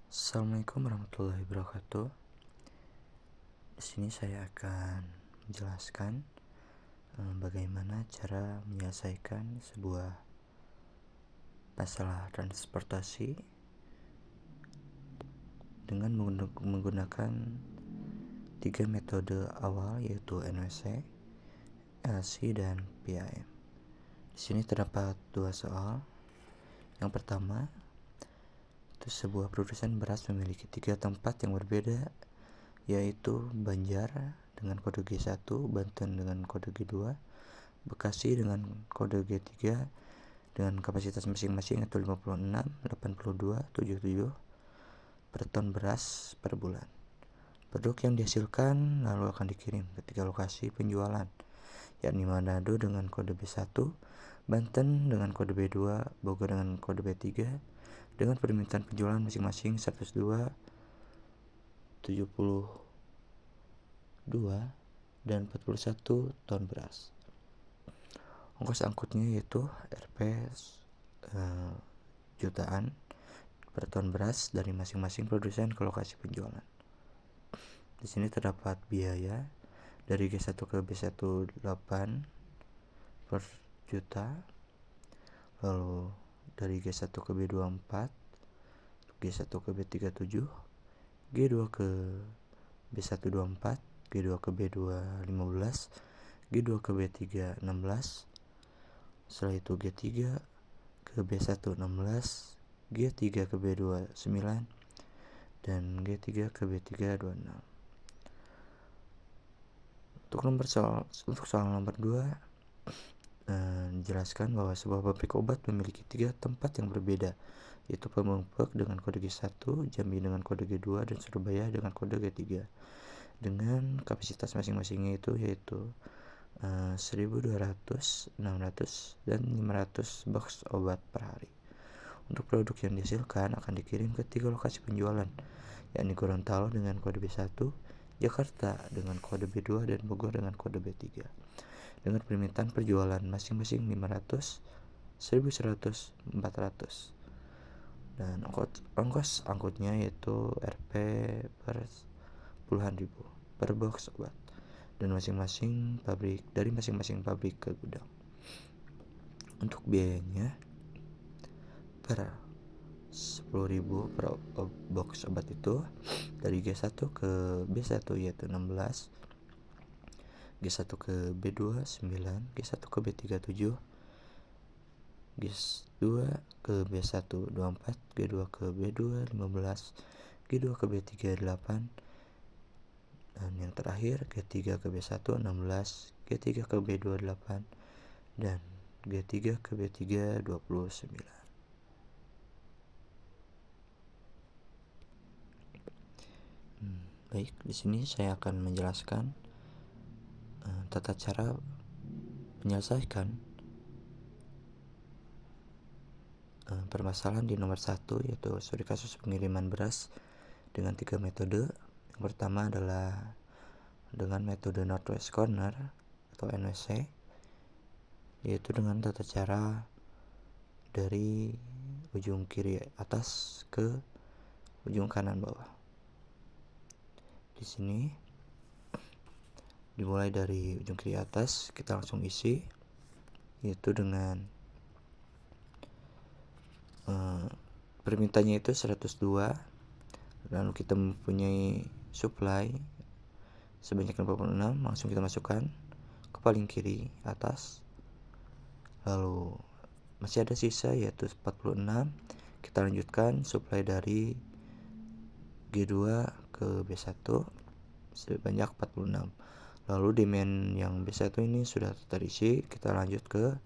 Assalamualaikum warahmatullahi wabarakatuh. Di sini saya akan menjelaskan bagaimana cara menyelesaikan sebuah masalah transportasi dengan menggunakan 3 metode awal, yaitu NWC, LC, dan PAM. Di sini terdapat 2 soal. Yang pertama, itu sebuah produsen beras memiliki 3 tempat yang berbeda, yaitu Banjar dengan kode G1, Banten dengan kode G2, Bekasi dengan kode G3 dengan kapasitas masing-masing yaitu 56, 82, 77 per ton beras per bulan. Produk yang dihasilkan lalu akan dikirim ke 3 lokasi penjualan, yakni Manado dengan kode B1, Banten dengan kode B2, Bogor dengan kode B3 dengan permintaan penjualan masing-masing 102, 72, dan 41 ton beras. Ongkos angkutnya yaitu Rp jutaan per ton beras dari masing-masing produsen ke lokasi penjualan. Di sini terdapat biaya dari G1 ke B1 8 per juta, lalu dari G1 ke B2 4, G1 ke B3 7, G2 ke B1 24, G2 ke B2 15, G2 ke B3 16, setelah itu G3 ke B1 16, G3 ke B2 9, dan G3 ke B3 26. Untuk soal nomor 2, dijelaskan bahwa sebuah pabrik obat memiliki 3 tempat yang berbeda, yaitu Pemumpek dengan kode G1, Jambi dengan kode G2, dan Surabaya dengan kode G3 dengan kapasitas masing-masingnya yaitu 1.200, 600, dan 500 box obat per hari. Untuk produk yang dihasilkan akan dikirim ke 3 lokasi penjualan, yakni Gorontalo dengan kode B1, Jakarta dengan kode B2, dan Bogor dengan kode B3 dengan permintaan penjualan masing-masing 500, 1.100, 400, dan ongkos angkutnya yaitu Rp per puluhan ribu per box obat dan masing-masing pabrik ke gudang. Untuk biayanya per 10.000 per box obat itu dari G1 ke B1 yaitu 16, G1 ke B2 9, G1 ke B3 7, G2 ke B1 24, G2 ke B2 15, G2 ke B3 8, dan yang terakhir G3 ke B1 16, G3 ke B2 8, dan G3 ke B3 29. Baik, di sini saya akan menjelaskan tata cara menyelesaikan permasalahan di nomor 1, yaitu studi kasus pengiriman beras dengan 3 metode. Yang pertama adalah dengan metode Northwest Corner atau NWC, yaitu dengan tata cara dari ujung kiri atas ke ujung kanan bawah. Di sini dimulai dari ujung kiri atas, kita langsung isi, yaitu dengan permintaannya itu 102, lalu kita mempunyai supply sebanyak 86, langsung kita masukkan ke paling kiri atas, lalu masih ada sisa yaitu 46, kita lanjutkan supply dari G2 ke B1 sebanyak 46, lalu demand yang B1 ini sudah terisi, kita lanjut ke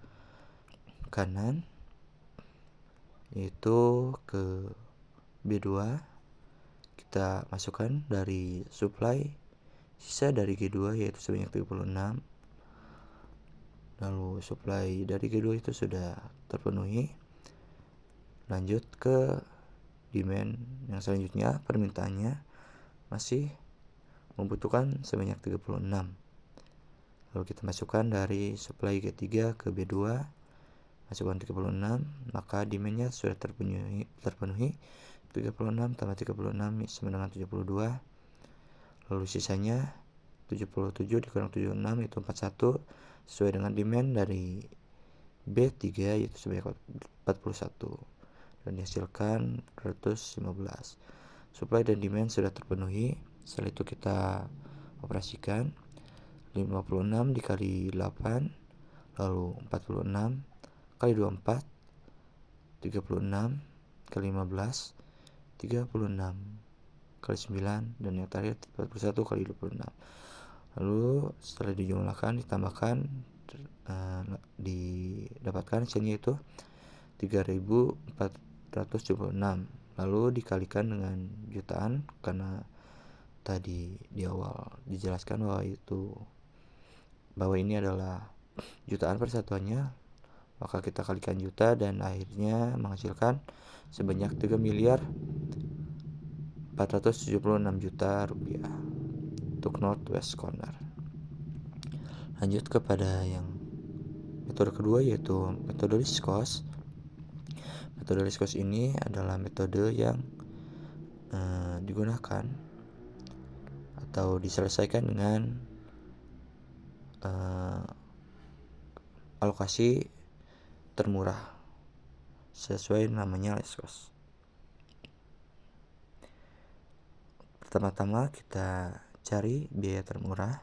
kanan yaitu ke B2, kita masukkan dari supply sisa dari G2 yaitu sebanyak 36, lalu supply dari G2 itu sudah terpenuhi, lanjut ke demand yang selanjutnya, permintaannya masih membutuhkan sebanyak 36, lalu kita masukkan dari supply G3 ke B2, masukkan 36, maka demandnya sudah terpenuhi, 36 tambah 36 sama dengan 72. Lalu sisanya 77 dikurang 76 itu 41 sesuai dengan demand dari B3 yaitu sebanyak 41 dan dihasilkan 215. Supply dan demand sudah terpenuhi. Setelah itu kita operasikan 56 dikali 8 lalu 46 kali 24 36 kali 15 36 kali 9 dan yang terakhir 41 kali 26. Lalu setelah dijumlahkan ditambahkan didapatkan hasilnya itu 3476. Lalu dikalikan dengan jutaan karena tadi di awal dijelaskan bahwa ini adalah jutaan persatuannya, maka kita kalikan juta dan akhirnya menghasilkan sebanyak 3.476.000.000 rupiah untuk Northwest Corner. Lanjut kepada yang metode kedua yaitu metode least cost. Metode least cost ini adalah metode yang digunakan atau diselesaikan dengan alokasi termurah sesuai namanya least cost. Pertama-tama kita cari biaya termurah.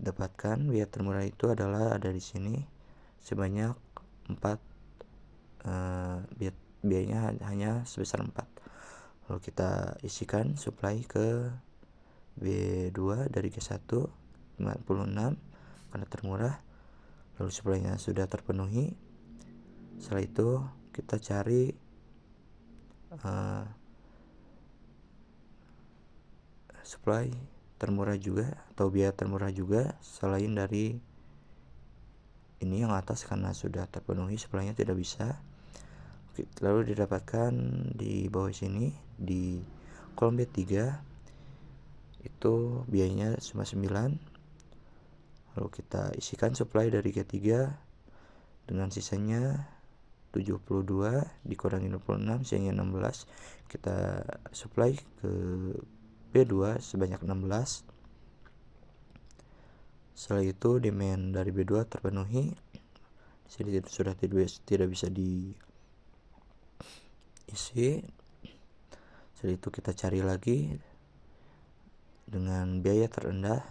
Dapatkan biaya termurah itu adalah ada di sini sebanyak 4, biayanya hanya sebesar 4. Lalu kita isikan supply ke B2 dari G1 56 karena termurah. Lalu supply-nya sudah terpenuhi. Setelah itu kita cari supply termurah juga atau biaya termurah juga selain dari ini yang atas karena sudah terpenuhi supply-nya tidak bisa. Lalu didapatkan di bawah sini di kolom B3 itu biayanya cuma 9. Lalu kita isikan supply dari G3 dengan sisanya 72 dikurangi 26 sehingga 16. Kita supply ke B2 sebanyak 16. Setelah itu demand dari B2 terpenuhi. Di sini sudah tidak bisa diisi. Setelah itu kita cari lagi dengan biaya terendah.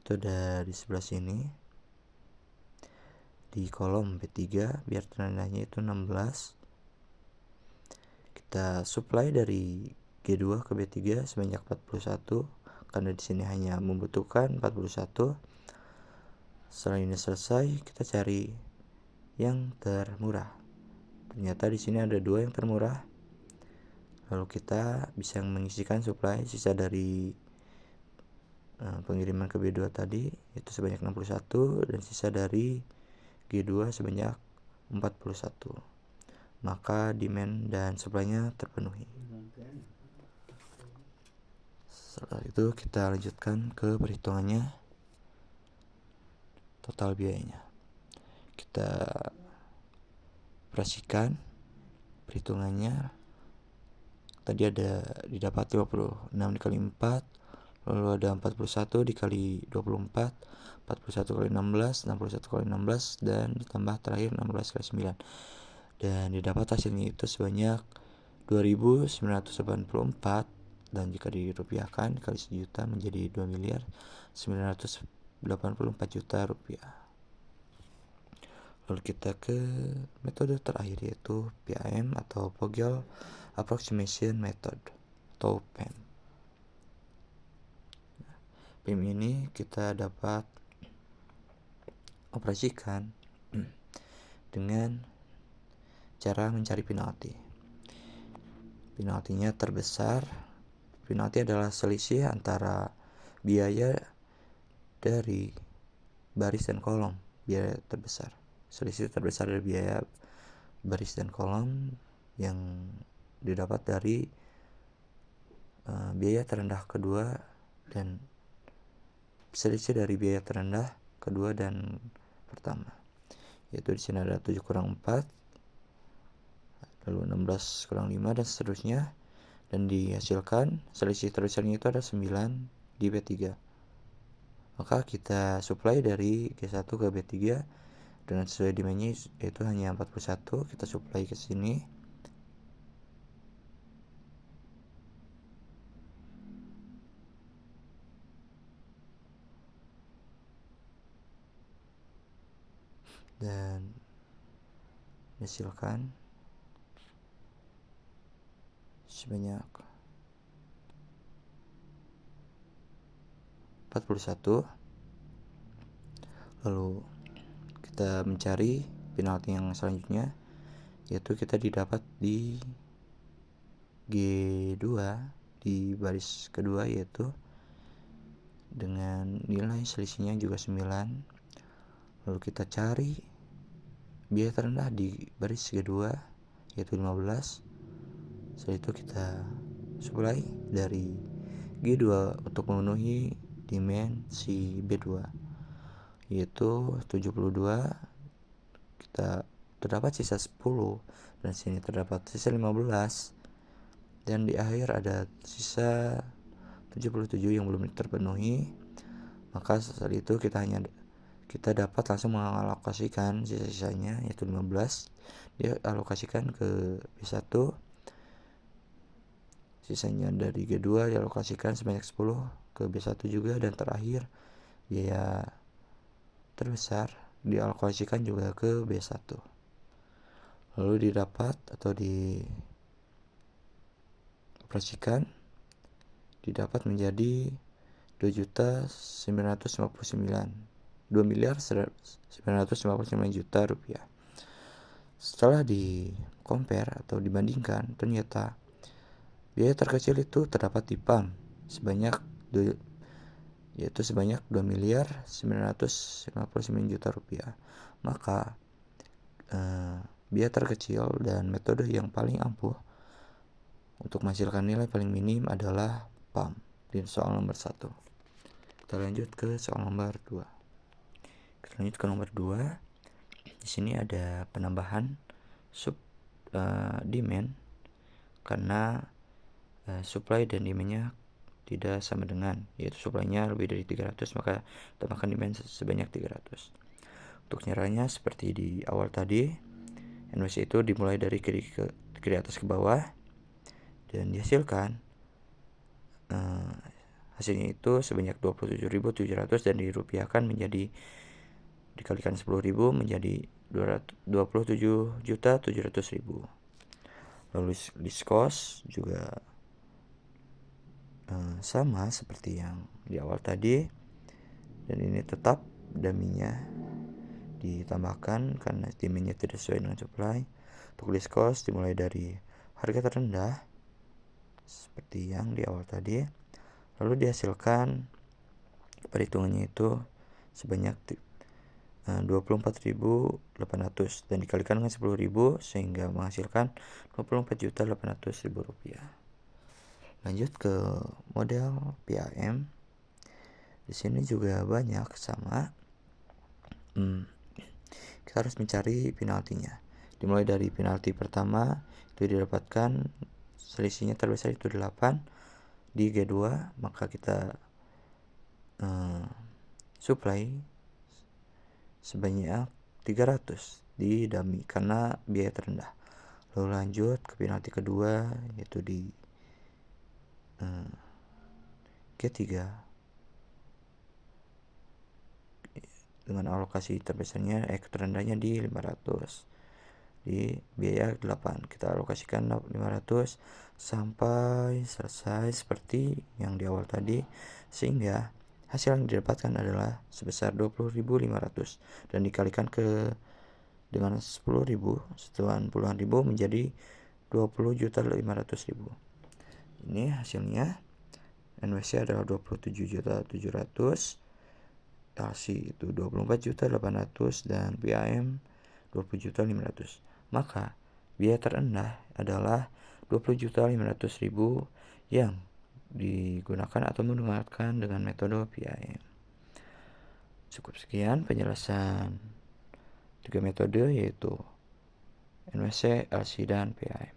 Itu ada di sebelah sini. Di kolom B3 biar terendahnya itu 16. Kita supply dari G2 ke B3 sebanyak 41 karena di sini hanya membutuhkan 41. Setelah ini selesai, kita cari yang termurah. Ternyata di sini ada 2 yang termurah. Lalu kita bisa mengisikan supply sisa dari pengiriman ke B2 tadi itu sebanyak 61 dan sisa dari G2 sebanyak 41. Maka demand dan supply-nya terpenuhi. Setelah itu kita lanjutkan ke perhitungannya total biayanya. Kita operasikan perhitungannya. Tadi ada didapat 56 dikali 4, lalu ada 41 dikali 24, 41 kali 16, 61 kali 16 dan ditambah terakhir 16 kali 9. Dan didapat hasilnya itu sebanyak 2.984 dan jika dirupiahkan dikali 1 juta menjadi 2.984.000.000 rupiah. Lalu kita ke metode terakhir yaitu PAM atau Pogiel Approximation Method atau PAM. PAM ini kita dapat operasikan dengan cara mencari penalti. Penaltinya terbesar. Penalti adalah selisih antara biaya dari baris dan kolom. Biaya terbesar. Selisih terbesar dari biaya baris dan kolom yang didapat dari biaya terendah kedua dan selisih dari biaya terendah kedua dan pertama. Yaitu di sini ada 7 kurang 4. lalu 16 kurang 5 dan seterusnya, dan dihasilkan selisih terbesarnya itu ada 9 di B3. Maka kita supply dari G1 ke B3 dengan sesuai demandnya yaitu hanya 41, kita supply ke sini. Dan dihasilkan sebanyak 41. Lalu kita mencari penalti yang selanjutnya, yaitu kita didapat di G2 di baris kedua, yaitu dengan nilai selisihnya juga 9. Lalu kita cari biaya terendah di baris kedua, yaitu 15. Setelah itu kita supply dari G2 untuk memenuhi demand si B2, yaitu 72. Kita terdapat sisa 10 dan sini terdapat sisa 15, dan di akhir ada sisa 77 yang belum terpenuhi. Maka saat itu kita dapat langsung mengalokasikan sisa-sisanya, yaitu 15 dia alokasikan ke B1, sisanya dari G2 dialokasikan sebanyak 10 ke B1 juga, dan terakhir biaya terbesar dialokasikan juga ke B1. Lalu didapat atau dioperasikan didapat menjadi 2.959 juta rupiah. Setelah di compare atau dibandingkan, ternyata biaya terkecil itu terdapat di PAM yaitu sebanyak 2.959 juta rupiah. Maka biaya terkecil dan metode yang paling ampuh untuk menghasilkan nilai paling minim adalah PAM di soal nomor 1. Kita lanjut ke soal nomor 2. Di sini ada penambahan demand karena supply dan demandnya tidak sama dengan, yaitu supply-nya lebih dari 300, maka tambahkan demand sebanyak 300. Untuk caranya seperti di awal tadi, NWC itu dimulai dari kiri atas ke bawah dan dihasilkan hasilnya itu sebanyak 27.700 dan dirupiahkan menjadi dikalikan 10.000 menjadi 27.700.000. Lalu list cost juga sama seperti yang di awal tadi, dan ini tetap dummy-nya ditambahkan karena demand-nya tidak sesuai dengan supply. Untuk list cost dimulai dari harga terendah seperti yang di awal tadi, lalu dihasilkan perhitungannya itu sebanyak 24.800 dan dikalikan dengan 10.000 sehingga menghasilkan 24.800.000 rupiah. Lanjut ke model PAM. Di sini juga banyak sama. Kita harus mencari penaltinya. Dimulai dari penalti pertama itu didapatkan selisihnya terbesar itu 8 di G2, maka kita supply sebanyak 300 di dummy karena biaya terendah. Lalu lanjut ke penalti kedua, yaitu di G3 dengan alokasi terbesarnya terendahnya di 500 di biaya 8. Kita alokasikan 500 sampai selesai seperti yang di awal tadi, sehingga hasil yang didapatkan adalah sebesar 20.500 dan dikalikan dengan 10.000 setelah puluhan ribu menjadi 20.500.000. Ini hasilnya. NWC adalah 27.700, LC itu 24.800 dan PAM 20.500. Maka biaya terendah adalah 20.500.000 yang digunakan atau menggunakan dengan metode PAM. Cukup sekian penjelasan 3 metode, yaitu NWC, LC, dan PAM.